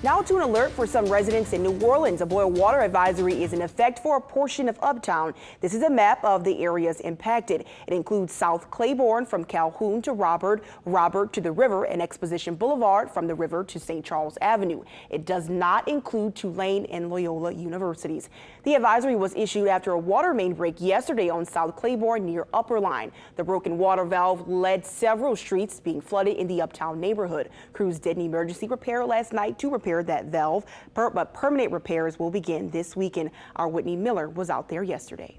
Now to an alert for some residents in New Orleans. A boil water advisory is in effect for a portion of Uptown. This is a map of the areas impacted. It includes South Claiborne from Calhoun to Robert to the river, and Exposition Boulevard from the river to St. Charles Avenue. It does not include Tulane and Loyola universities. The advisory was issued after a water main break yesterday on South Claiborne near Upper Line. The broken water valve led several streets being flooded in the Uptown neighborhood. Crews did an emergency repair last night to repair that valve, but permanent repairs will begin this weekend. Our Whitney Miller was out there yesterday.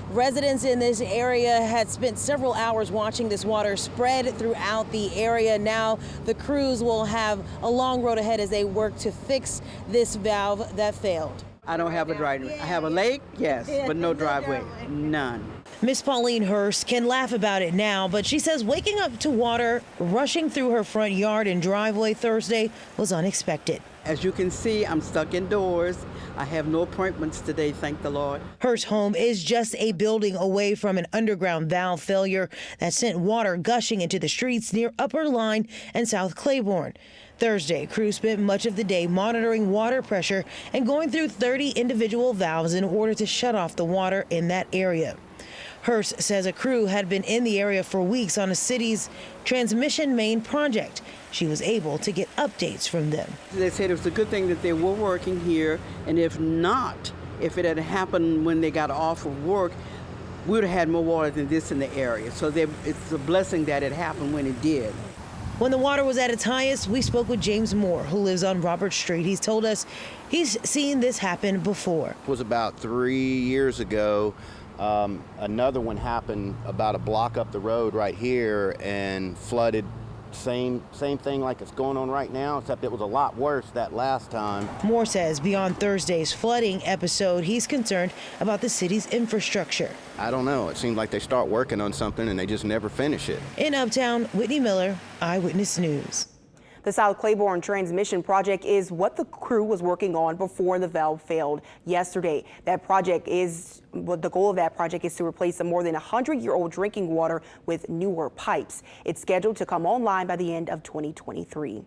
Residents in this area had spent several hours watching this water spread throughout the area. Now the crews will have a long road ahead as they work to fix this valve that failed. I don't have a driveway. I have a lake, yes, but no driveway, none. Miss Pauline Hurst can laugh about it now, but she says waking up to water rushing through her front yard and driveway Thursday was unexpected. As you can see, I'm stuck indoors. I have no appointments today, thank the Lord. Hurst's home is just a building away from an underground valve failure that sent water gushing into the streets near Upper Line and South Claiborne. Thursday, crews spent much of the day monitoring water pressure and going through 30 individual valves in order to shut off the water in that area. Hurst says a crew had been in the area for weeks on a city's transmission main project. She was able to get updates from them. They said it was a good thing that they were working here, and if not, if it had happened when they got off of work, we would have had more water than this in the area. So it's a blessing that it happened when it did. When the water was at its highest, we spoke with James Moore, who lives on Robert Street. He's told us he's seen this happen before. It was about 3 years ago. Another one happened about a block up the road right here and flooded. Same thing like it's going on right now, except it was a lot worse that last time. Moore says beyond Thursday's flooding episode, he's concerned about the city's infrastructure. I don't know. It seems like they start working on something and they just never finish it. In Uptown, Whitney Miller, Eyewitness News. The South Claiborne transmission project is what the crew was working on before the valve failed yesterday. The goal of that project is to replace the more than 100-year-old drinking water with newer pipes. It's scheduled to come online by the end of 2023.